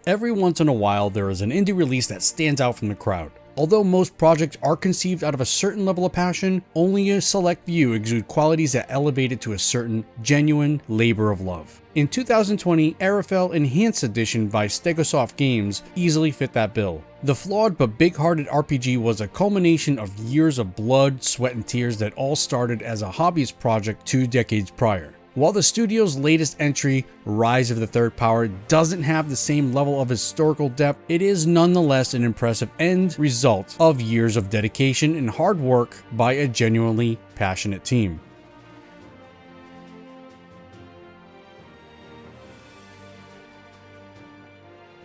Every once in a while, there is an indie release that stands out from the crowd. Although most projects are conceived out of a certain level of passion, only a select few exude qualities that elevate it to a certain, genuine labor of love. In 2020, Arafel Enhanced Edition by Stegosoft Games easily fit that bill. The flawed but big-hearted RPG was a culmination of years of blood, sweat, and tears that all started as a hobbyist project 2 decades prior. While the studio's latest entry, Rise of the Third Power, doesn't have the same level of historical depth, it is nonetheless an impressive end result of years of dedication and hard work by a genuinely passionate team.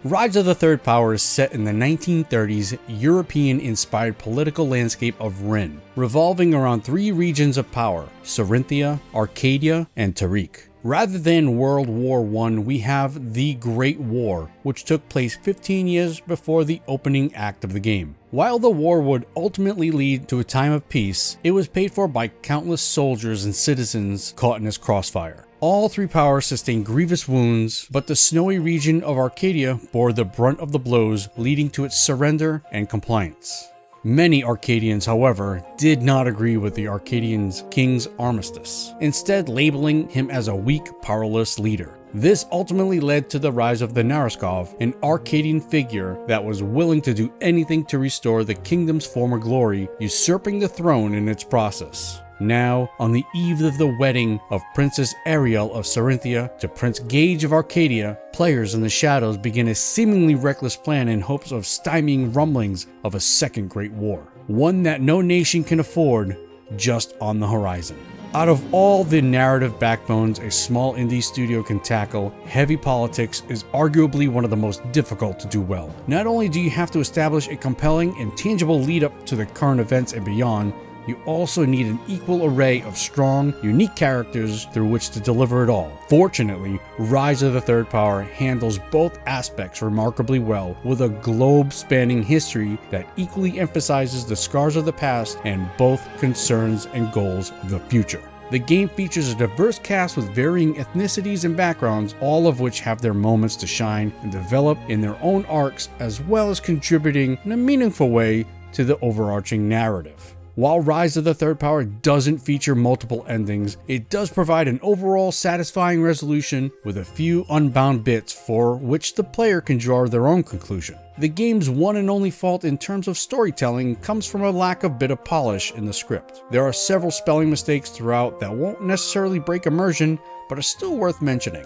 Rise of the Third Power is set in the 1930s European-inspired political landscape of Rin, revolving around 3 regions of power: Sarinthia, Arcadia, and Tariq. Rather than World War I, we have the Great War, which took place 15 years before the opening act of the game. While the war would ultimately lead to a time of peace, it was paid for by countless soldiers and citizens caught in its crossfire. All 3 powers sustained grievous wounds, but the snowy region of Arcadia bore the brunt of the blows, leading to its surrender and compliance. Many Arcadians, however, did not agree with the Arcadian king's armistice, instead labeling him as a weak, powerless leader. This ultimately led to the rise of the Nareskov, an Arcadian figure that was willing to do anything to restore the kingdom's former glory, usurping the throne in its process. Now, on the eve of the wedding of Princess Ariel of Sarinthia to Prince Gage of Arcadia, players in the shadows begin a seemingly reckless plan in hopes of stymieing rumblings of a second great war, one that no nation can afford, just on the horizon. Out of all the narrative backbones a small indie studio can tackle, heavy politics is arguably one of the most difficult to do well. Not only do you have to establish a compelling and tangible lead up to the current events and beyond, you also need an equal array of strong, unique characters through which to deliver it all. Fortunately, Rise of the Third Power handles both aspects remarkably well, with a globe-spanning history that equally emphasizes the scars of the past and both concerns and goals of the future. The game features a diverse cast with varying ethnicities and backgrounds, all of which have their moments to shine and develop in their own arcs, as well as contributing in a meaningful way to the overarching narrative. While Rise of the Third Power doesn't feature multiple endings, it does provide an overall satisfying resolution with a few unbound bits for which the player can draw their own conclusion. The game's one and only fault in terms of storytelling comes from a lack of bit of polish in the script. There are several spelling mistakes throughout that won't necessarily break immersion, but are still worth mentioning.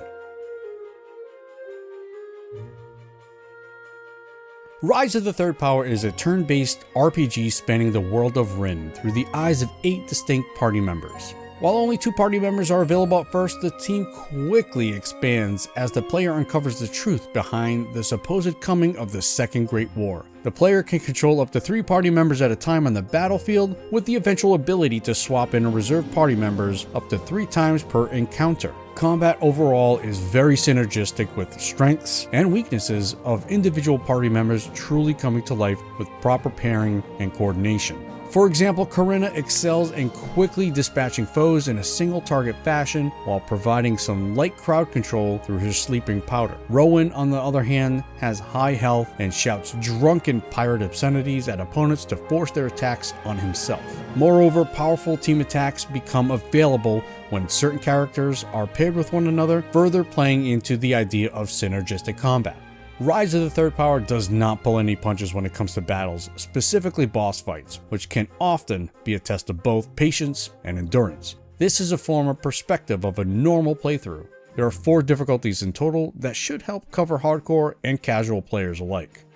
Rise of the Third Power is a turn-based RPG spanning the world of Rin through the eyes of 8 distinct party members. While only 2 party members are available at first, the team quickly expands as the player uncovers the truth behind the supposed coming of the Second Great War. The player can control up to 3 party members at a time on the battlefield, with the eventual ability to swap in reserve party members up to 3 times per encounter. Combat overall is very synergistic, with strengths and weaknesses of individual party members truly coming to life with proper pairing and coordination. For example, Corinna excels in quickly dispatching foes in a single target fashion while providing some light crowd control through his sleeping powder. Rowan, on the other hand, has high health and shouts drunken pirate obscenities at opponents to force their attacks on himself. Moreover, powerful team attacks become available when certain characters are paired with one another, further playing into the idea of synergistic combat. Rise of the Third Power does not pull any punches when it comes to battles, specifically boss fights, which can often be a test of both patience and endurance. This is a form of perspective of a normal playthrough. There are 4 difficulties in total that should help cover hardcore and casual players alike.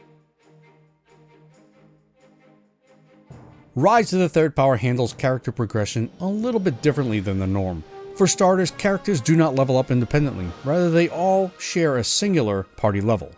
Rise of the Third Power handles character progression a little bit differently than the norm. For starters, characters do not level up independently, rather they all share a singular party level.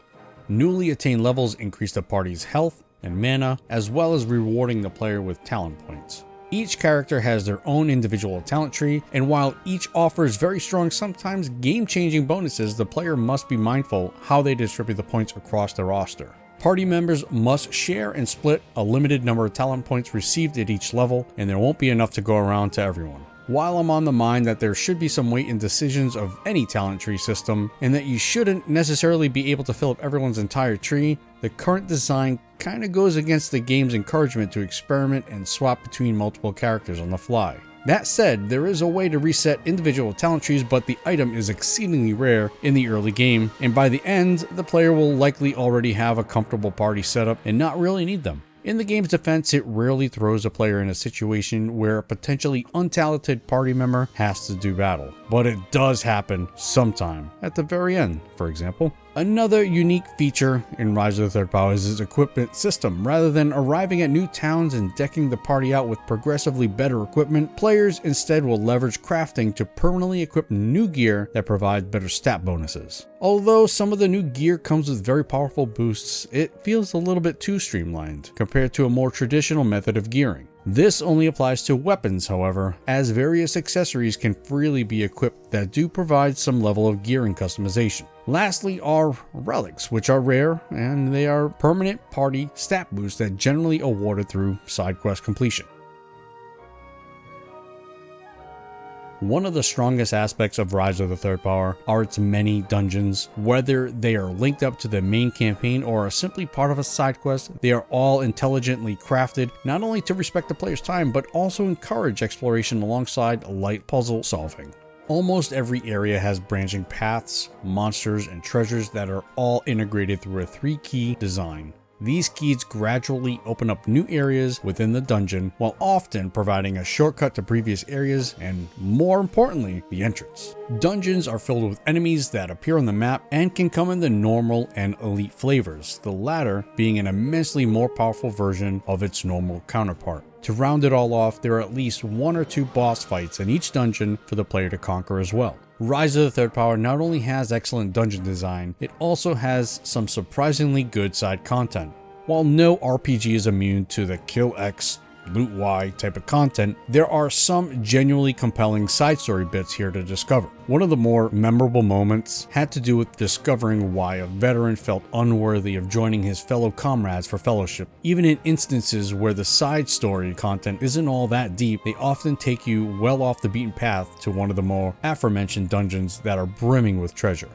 Newly attained levels increase the party's health and mana, as well as rewarding the player with talent points. Each character has their own individual talent tree, and while each offers very strong, sometimes game-changing bonuses, the player must be mindful how they distribute the points across their roster. Party members must share and split a limited number of talent points received at each level, and there won't be enough to go around to everyone. While I'm on the mind that there should be some weight in decisions of any talent tree system, and that you shouldn't necessarily be able to fill up everyone's entire tree, the current design kinda goes against the game's encouragement to experiment and swap between multiple characters on the fly. That said, there is a way to reset individual talent trees, but the item is exceedingly rare in the early game, and by the end, the player will likely already have a comfortable party setup and not really need them. In the game's defense, it rarely throws a player in a situation where a potentially untalented party member has to do battle, but it does happen sometime, at the very end, for example. Another unique feature in Rise of the Third Power is its equipment system. Rather than arriving at new towns and decking the party out with progressively better equipment, players instead will leverage crafting to permanently equip new gear that provides better stat bonuses. Although some of the new gear comes with very powerful boosts, it feels a little bit too streamlined compared to a more traditional method of gearing. This only applies to weapons, however, as various accessories can freely be equipped that do provide some level of gearing customization. Lastly are relics, which are rare, and they are permanent party stat boosts that generally awarded through side quest completion. One of the strongest aspects of Rise of the Third Power are its many dungeons. Whether they are linked up to the main campaign or are simply part of a side quest, they are all intelligently crafted, not only to respect the player's time, but also encourage exploration alongside light puzzle solving. Almost every area has branching paths, monsters, and treasures that are all integrated through a 3-key design. These keys gradually open up new areas within the dungeon, while often providing a shortcut to previous areas and, more importantly, the entrance. Dungeons are filled with enemies that appear on the map and can come in the normal and elite flavors, the latter being an immensely more powerful version of its normal counterpart. To round it all off, there are at least 1 or 2 boss fights in each dungeon for the player to conquer as well. Rise of the Third Power not only has excellent dungeon design, it also has some surprisingly good side content. While no RPG is immune to the kill X, loot Y type of content, there are some genuinely compelling side story bits here to discover. One of the more memorable moments had to do with discovering why a veteran felt unworthy of joining his fellow comrades for fellowship. Even in instances where the side story content isn't all that deep, they often take you well off the beaten path to one of the more aforementioned dungeons that are brimming with treasure.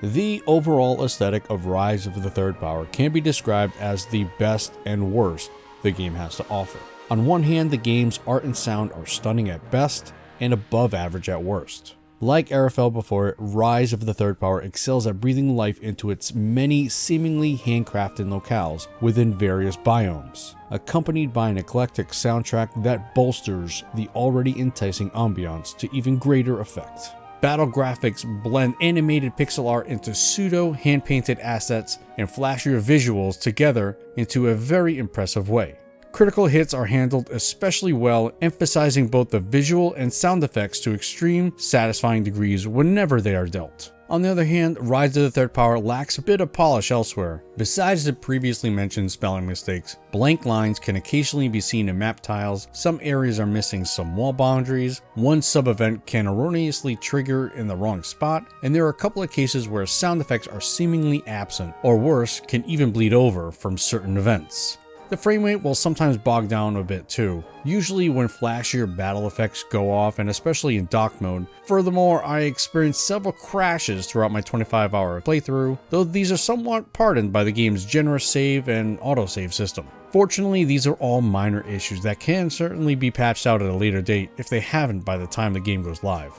The overall aesthetic of Rise of the Third Power can be described as the best and worst the game has to offer. On one hand, the game's art and sound are stunning at best and above average at worst. Like Arafel before it, Rise of the Third Power excels at breathing life into its many seemingly handcrafted locales within various biomes, accompanied by an eclectic soundtrack that bolsters the already enticing ambiance to even greater effect. Battle graphics blend animated pixel art into pseudo hand-painted assets and flashier visuals together into a very impressive way. Critical hits are handled especially well, emphasizing both the visual and sound effects to extreme, satisfying degrees whenever they are dealt. On the other hand, Rise of the Third Power lacks a bit of polish elsewhere. Besides the previously mentioned spelling mistakes, blank lines can occasionally be seen in map tiles, some areas are missing some wall boundaries, one sub-event can erroneously trigger in the wrong spot, and there are a couple of cases where sound effects are seemingly absent, or worse, can even bleed over from certain events. The frame rate will sometimes bog down a bit too, usually when flashier battle effects go off and especially in dock mode. Furthermore, I experienced several crashes throughout my 25-hour playthrough, though these are somewhat pardoned by the game's generous save and autosave system. Fortunately, these are all minor issues that can certainly be patched out at a later date if they haven't by the time the game goes live.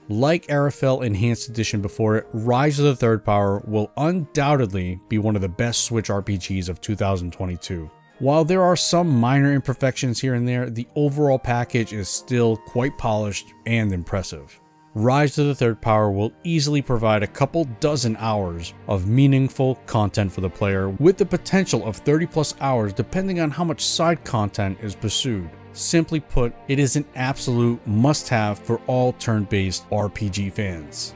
Like Arafel Enhanced Edition before it, Rise of the Third Power will undoubtedly be one of the best Switch RPGs of 2022. While there are some minor imperfections here and there, the overall package is still quite polished and impressive. Rise of the Third Power will easily provide a couple dozen hours of meaningful content for the player, with the potential of 30+ hours depending on how much side content is pursued. Simply put, it is an absolute must-have for all turn-based RPG fans.